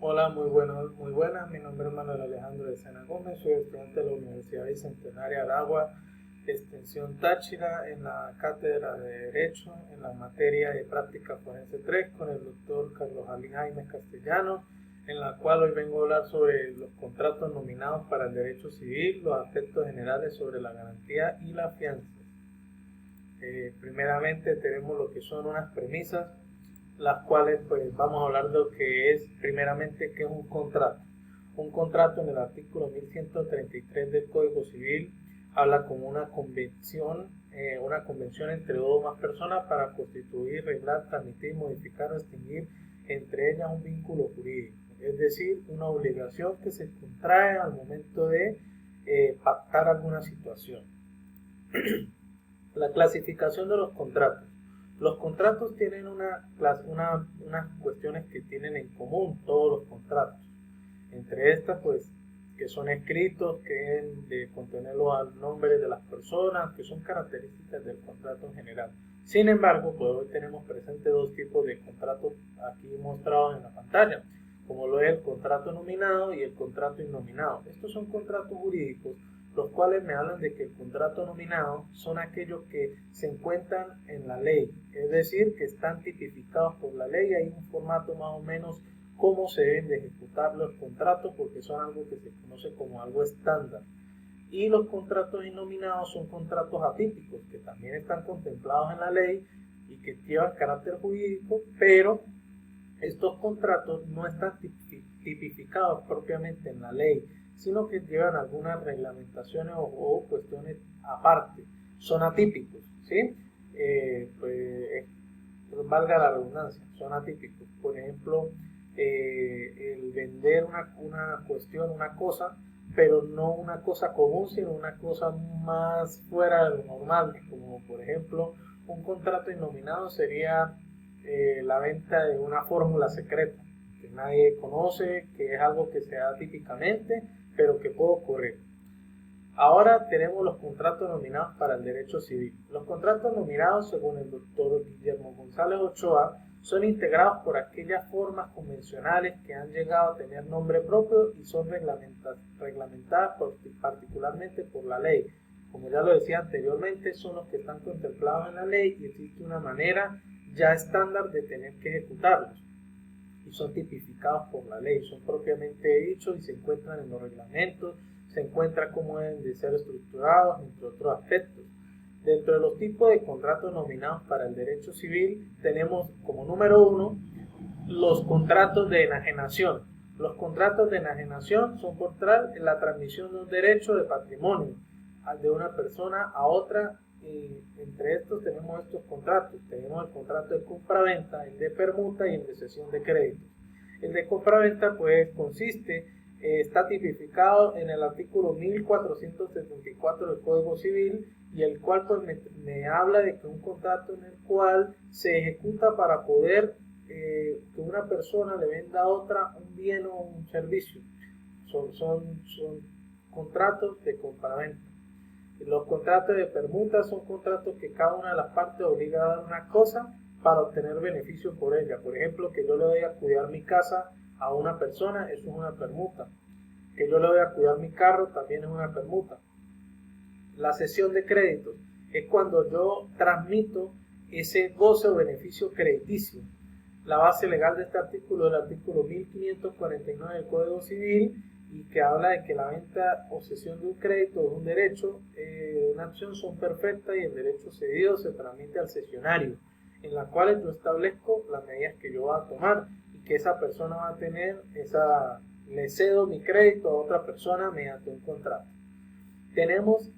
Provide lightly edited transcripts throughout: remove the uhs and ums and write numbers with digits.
Hola, muy buenas. Mi nombre es Manuel Alejandro de Sena Gómez, soy estudiante de la Universidad Bicentenaria Aragua, extensión Táchira, en la cátedra de Derecho, en la materia de Práctica Forense 3, con el doctor Carlos Alín Jaime Castellano, en la cual hoy vengo a hablar sobre los contratos nominados para el derecho civil, los aspectos generales sobre la garantía y la fianza. Primeramente tenemos lo que son unas premisas, las cuales pues vamos a hablar de lo que es primeramente qué es un contrato. Un contrato en el artículo 1133 del Código Civil habla como una convención entre dos o más personas para constituir, reglar, transmitir, modificar o extinguir entre ellas un vínculo jurídico, es decir, una obligación que se contrae al momento de pactar alguna situación. La clasificación de los contratos. Los contratos tienen unas cuestiones que tienen en común todos los contratos. Entre estas, pues, que son escritos, que deben de contener los nombres de las personas, que son características del contrato en general. Sin embargo, pues hoy tenemos presente dos tipos de contratos aquí mostrados en la pantalla, como lo es el contrato nominado y el contrato innominado. Estos son contratos jurídicos los cuales me hablan de que el contrato nominado son aquellos que se encuentran en la ley, es decir, que están tipificados por la ley, hay un formato más o menos cómo se deben de ejecutar los contratos porque son algo que se conoce como algo estándar. Y los contratos innominados son contratos atípicos que también están contemplados en la ley y que llevan carácter jurídico, pero estos contratos no están tipificados propiamente en la ley, sino que llevan algunas reglamentaciones o cuestiones aparte. Son atípicos, ¿sí? Valga la redundancia, son atípicos. Por ejemplo, el vender una cuestión, una cosa, pero no una cosa común, sino una cosa más fuera de lo normal, como por ejemplo un contrato innominado sería la venta de una fórmula secreta que nadie conoce, que es algo que se da típicamente, pero que puede ocurrir. Ahora tenemos los contratos nominados para el derecho civil. Los contratos nominados, según el doctor Guillermo González Ochoa, son integrados por aquellas formas convencionales que han llegado a tener nombre propio y son reglamentadas particularmente por la ley. Como ya lo decía anteriormente, son los que están contemplados en la ley y existe una manera ya estándar de tener que ejecutarlos y son tipificados por la ley, son propiamente dichos y se encuentran en los reglamentos, se encuentra cómo deben de ser estructurados, entre otros aspectos. Dentro de los tipos de contratos nominados para el derecho civil tenemos como número uno los contratos de enajenación. Los contratos de enajenación son por la transmisión de un derecho de patrimonio de una persona a otra. Y entre estos tenemos estos contratos. Tenemos el contrato de compraventa, el de permuta y el de cesión de créditos. El de compraventa pues consiste, está tipificado en el artículo 1474 del Código Civil y el cual pues me habla de que un contrato en el cual se ejecuta para poder que una persona le venda a otra un bien o un servicio. Son contratos de compraventa. Los contratos de permuta son contratos que cada una de las partes obliga a dar una cosa para obtener beneficio por ella. Por ejemplo, que yo le doy a cuidar mi casa a una persona, eso es una permuta. Que yo le doy a cuidar mi carro también es una permuta. La cesión de créditos es cuando yo transmito ese goce o beneficio crediticio. La base legal de este artículo es el artículo 1549 del Código Civil y que habla de que la venta o cesión de un crédito o de un derecho de una acción son perfectas y el derecho cedido se transmite al cesionario, en la cual yo establezco las medidas que yo voy a tomar y que esa persona va a tener, le cedo mi crédito a otra persona mediante un contrato. Tenemos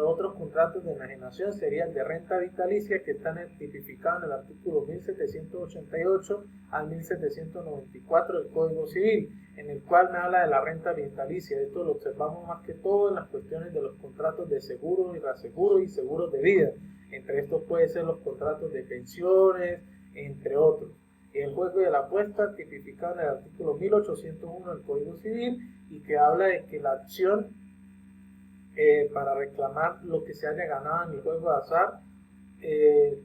otros contratos de enajenación, serían de renta vitalicia que están tipificados en el artículo 1788 al 1794 del Código Civil, en el cual me habla de la renta vitalicia. Esto lo observamos más que todo en las cuestiones de los contratos de seguro y reaseguro y seguros de vida. Entre estos pueden ser los contratos de pensiones, entre otros. El juego de la apuesta, tipificado en el artículo 1801 del Código Civil, y que habla de que la acción para reclamar lo que se haya ganado en el juego de azar,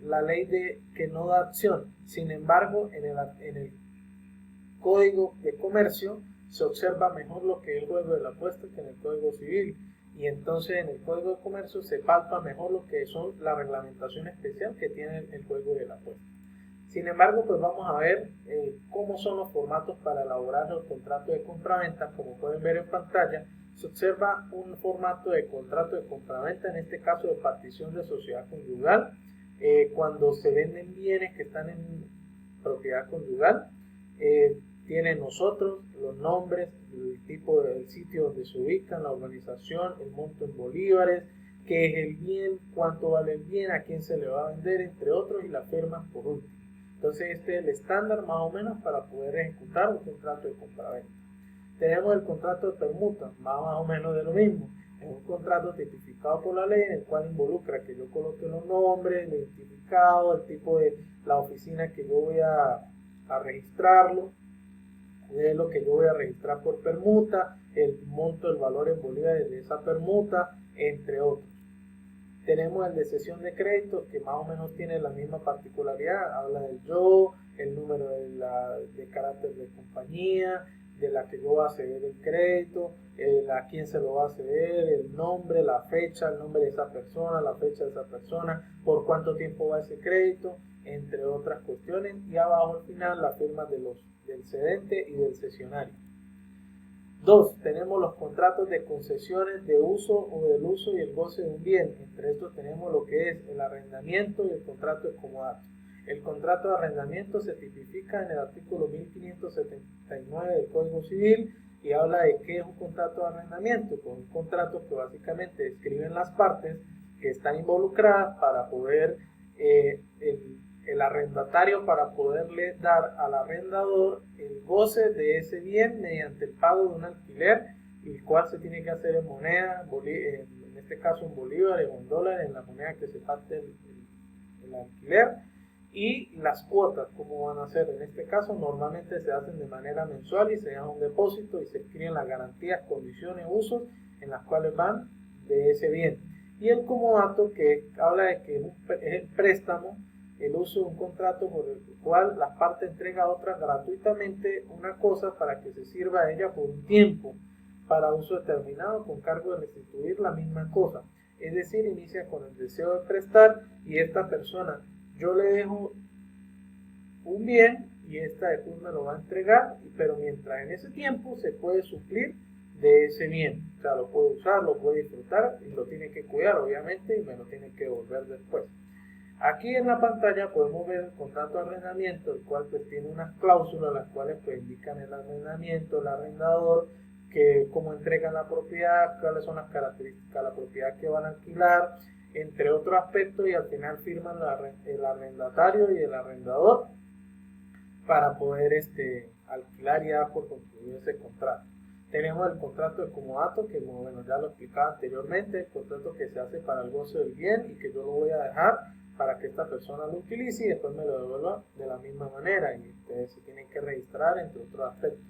la ley de que no da acción. Sin embargo, en el Código de Comercio se observa mejor lo que es el juego de la apuesta que en el Código Civil. Y entonces en el Código de Comercio se palpa mejor lo que son la reglamentación especial que tiene el juego de la apuesta. Sin embargo, pues vamos a ver cómo son los formatos para elaborar los contratos de compraventa. Como pueden ver en pantalla, se observa un formato de contrato de compraventa, en este caso de partición de sociedad conyugal, cuando se venden bienes que están en propiedad conyugal. Tiene nosotros los nombres, el tipo del sitio donde se ubican, la organización, el monto en bolívares, qué es el bien, cuánto vale el bien, a quién se le va a vender, entre otros, y las firmas por último. Entonces este es el estándar más o menos para poder ejecutar un contrato de compraventa. Tenemos el contrato de permuta, más o menos de lo mismo. Es un contrato tipificado por la ley en el cual involucra que yo coloque los nombres, el identificado, el tipo de la oficina que yo voy a registrarlo, es lo que yo voy a registrar por permuta, el monto, el valor en bolívares de esa permuta, entre otros. Tenemos el de cesión de crédito, que más o menos tiene la misma particularidad, habla del yo, el número de carácter de compañía, de la que yo voy a ceder el crédito, a quién se lo va a ceder, el nombre, la fecha, el nombre de esa persona, la fecha de esa persona, por cuánto tiempo va ese crédito, entre otras cuestiones, y abajo al final las firmas del cedente y del cesionario. 2. Tenemos los contratos de concesiones de uso o del uso y el goce de un bien. Entre estos tenemos lo que es el arrendamiento y el contrato de comodato. El contrato de arrendamiento se tipifica en el artículo 1579 del Código Civil y habla de qué es un contrato de arrendamiento. Pues un contrato que básicamente describen las partes que están involucradas para poder el arrendatario para poderle dar al arrendador el goce de ese bien mediante el pago de un alquiler, el cual se tiene que hacer en moneda, en este caso en bolívares o en dólares, en la moneda que se parte el alquiler, y las cuotas, como van a ser en este caso, normalmente se hacen de manera mensual y se deja un depósito y se escriben las garantías, condiciones, usos en las cuales van de ese bien. Y el comodato, que habla de que es el préstamo, el uso de un contrato por el cual la parte entrega a otra gratuitamente una cosa para que se sirva a ella por un tiempo para uso determinado con cargo de restituir la misma cosa. Es decir, inicia con el deseo de prestar y esta persona, yo le dejo un bien y esta después me lo va a entregar, pero mientras en ese tiempo se puede suplir de ese bien. O sea, lo puede usar, lo puede disfrutar y lo tiene que cuidar obviamente y me lo tiene que devolver después. Aquí en la pantalla podemos ver el contrato de arrendamiento, el cual pues tiene unas cláusulas las cuales pues indican el arrendamiento, el arrendador, que cómo entregan la propiedad, cuáles son las características de la propiedad que van a alquilar, entre otros aspectos, y al final firman el arrendatario y el arrendador para poder alquilar y dar por concluido ese contrato. Tenemos el contrato de comodato, que bueno, ya lo explicaba anteriormente, el contrato que se hace para el goce del bien y que yo lo voy a dejar para que esta persona lo utilice y después me lo devuelva de la misma manera, y ustedes se tienen que registrar, entre otros aspectos.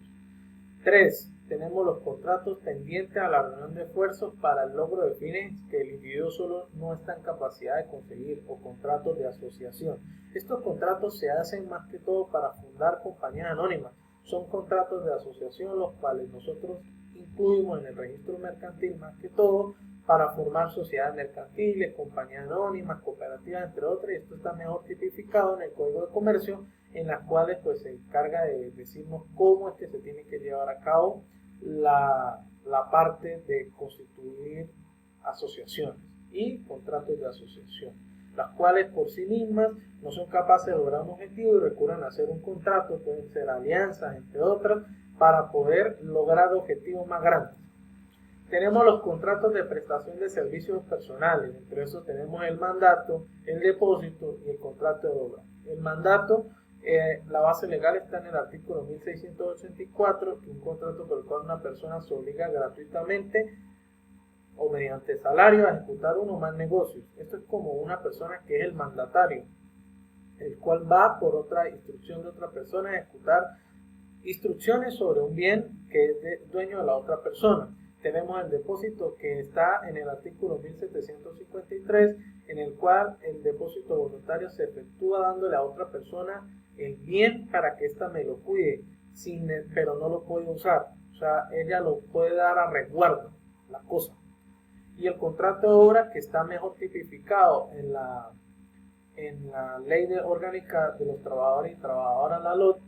3. Tenemos los contratos tendientes a la reunión de esfuerzos para el logro de fines que el individuo solo no está en capacidad de conseguir, o contratos de asociación. Estos contratos se hacen más que todo para fundar compañías anónimas. Son contratos de asociación los cuales nosotros incluimos en el registro mercantil más que todo para formar sociedades mercantiles, compañías anónimas, cooperativas, entre otras, y esto está mejor tipificado en el Código de Comercio, en las cuales pues se encarga de decirnos cómo es que se tiene que llevar a cabo la parte de constituir asociaciones y contratos de asociación, las cuales por sí mismas no son capaces de lograr un objetivo y recurren a hacer un contrato, pueden ser alianzas, entre otras, para poder lograr objetivos más grandes. Tenemos los contratos de prestación de servicios personales, entre esos tenemos el mandato, el depósito y el contrato de obra. El mandato, la base legal está en el artículo 1684, que es un contrato por el cual una persona se obliga gratuitamente o mediante salario a ejecutar uno o más negocios. Esto es como una persona que es el mandatario, el cual va por otra instrucción de otra persona a ejecutar instrucciones sobre un bien que es dueño de la otra persona. Tenemos el depósito, que está en el artículo 1753, en el cual el depósito voluntario se efectúa dándole a otra persona el bien para que ésta me lo cuide. pero no lo puede usar. O sea, ella lo puede dar a resguardo, la cosa. Y el contrato de obra, que está mejor tipificado en la ley orgánica de los trabajadores y trabajadoras, la LOT,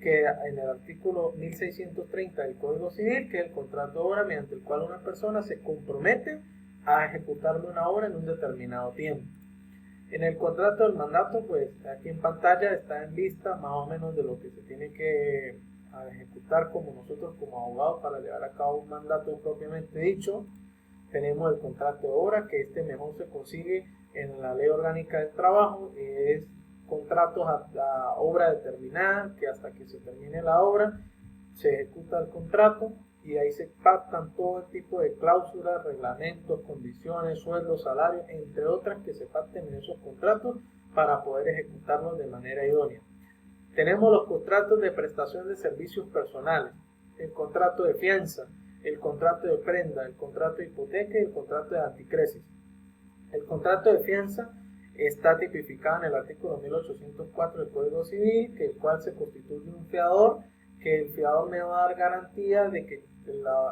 que en el artículo 1630 del Código Civil, que es el contrato de obra mediante el cual una persona se compromete a ejecutarle una obra en un determinado tiempo. En el contrato del mandato, pues aquí en pantalla está en lista más o menos de lo que se tiene que ejecutar como nosotros como abogados para llevar a cabo un mandato propiamente dicho. Tenemos el contrato de obra, que mejor se consigue en la ley orgánica del trabajo, es contratos a obra determinada, que hasta que se termine la obra se ejecuta el contrato y ahí se pactan todo tipo de cláusulas, reglamentos, condiciones, sueldos, salarios, entre otras que se pacten en esos contratos para poder ejecutarlos de manera idónea. Tenemos los contratos de prestación de servicios personales, el contrato de fianza, el contrato de prenda, el contrato de hipoteca y el contrato de anticresis. El contrato de fianza está tipificado en el artículo 1804 del Código Civil, que el cual se constituye un fiador, que el fiador me va a dar garantía de que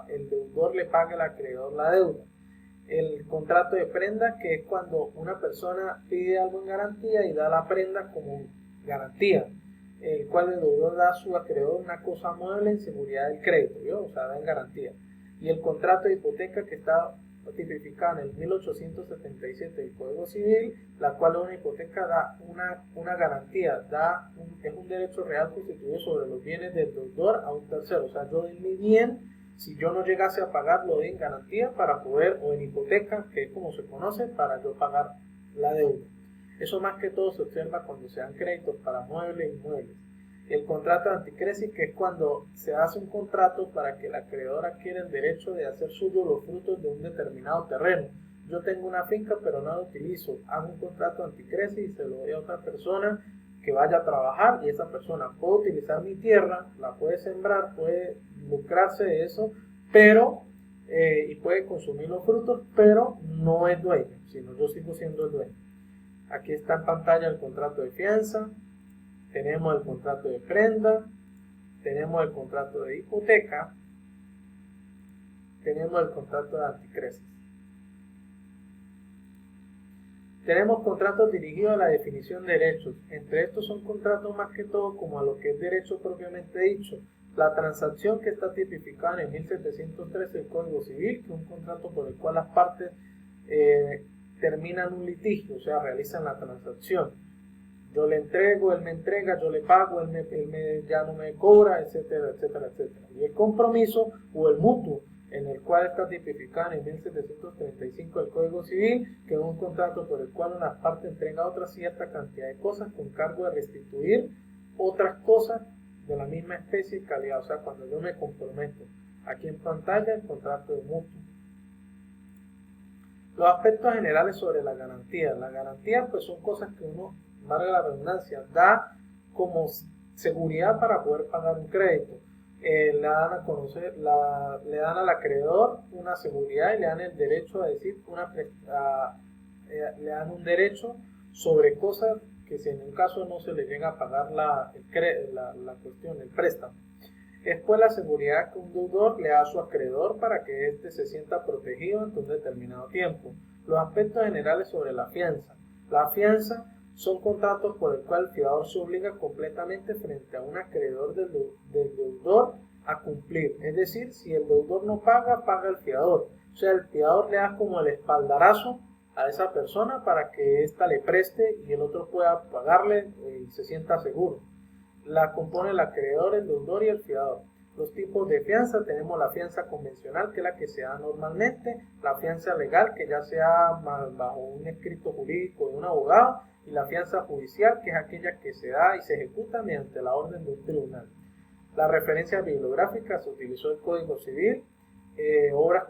el deudor le pague al acreedor la deuda. El contrato de prenda, que es cuando una persona pide algo en garantía y da la prenda como garantía, el cual el deudor da a su acreedor una cosa mueble en seguridad del crédito, ¿yo? O sea, da en garantía. Y el contrato de hipoteca, que está tipificado en el 1877 del Código Civil, la cual una hipoteca da una garantía, es un derecho real constituido sobre los bienes del deudor a un tercero. O sea, yo doy mi bien, si yo no llegase a pagar, lo doy en garantía para poder, o en hipoteca, que es como se conoce, para yo pagar la deuda. Eso más que todo se observa cuando se dan créditos para muebles e inmuebles. El contrato de anticresis, que es cuando se hace un contrato para que el acreedor adquiera el derecho de hacer suyo los frutos de un determinado terreno. Yo tengo una finca pero no la utilizo, hago un contrato de anticresis y se lo doy a otra persona que vaya a trabajar, y esa persona puede utilizar mi tierra, la puede sembrar, puede lucrarse de eso, pero y puede consumir los frutos, pero no es dueño, sino yo sigo siendo el dueño. Aquí está en pantalla el contrato de fianza. Tenemos el contrato de prenda, tenemos el contrato de hipoteca, tenemos el contrato de anticresis. Tenemos contratos dirigidos a la definición de derechos. Entre estos son contratos más que todo como a lo que es derecho propiamente dicho. La transacción, que está tipificada en el 1713 del Código Civil, que es un contrato por el cual las partes terminan un litigio, o sea, realizan la transacción. Yo le entrego, él me entrega, yo le pago, él ya no me cobra, etcétera, etcétera, etcétera. Y el compromiso o el mutuo, en el cual está tipificado en el 1735 del Código Civil, que es un contrato por el cual una parte entrega otra cierta cantidad de cosas con cargo de restituir otras cosas de la misma especie y calidad. O sea, cuando yo me comprometo. Aquí en pantalla el contrato de mutuo. Los aspectos generales sobre la garantía. La garantía pues son cosas que uno, valga la redundancia, da como seguridad para poder pagar un crédito. Le dan a conocer, le dan al acreedor una seguridad y le dan el derecho a decir le dan un derecho sobre cosas que si en un caso no se le llega a pagar la cuestión, el préstamo. Es pues la seguridad que un deudor le da a su acreedor para que éste se sienta protegido ante un determinado tiempo. Los aspectos generales sobre la fianza. La fianza son contratos por el cual el fiador se obliga completamente frente a un acreedor del deudor a cumplir. Es decir, si el deudor no paga, paga el fiador. O sea, el fiador le da como el espaldarazo a esa persona para que ésta le preste y el otro pueda pagarle y se sienta seguro. La compone el acreedor, el deudor y el fiador. Los tipos de fianza: tenemos la fianza convencional, que es la que se da normalmente, la fianza legal, que ya sea bajo un escrito jurídico de un abogado, y la fianza judicial, que es aquella que se da y se ejecuta mediante la orden de un tribunal. La referencia bibliográfica: se utilizó el Código Civil, obras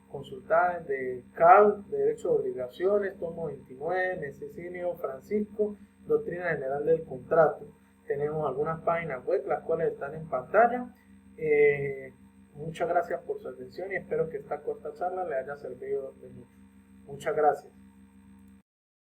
consultadas de Cal, de Derecho de Obligaciones, tomo 29, Necesinio Francisco, Doctrina General del Contrato. Tenemos algunas páginas web, las cuales están en pantalla. Muchas gracias por su atención y espero que esta corta charla le haya servido de mucho. Muchas gracias.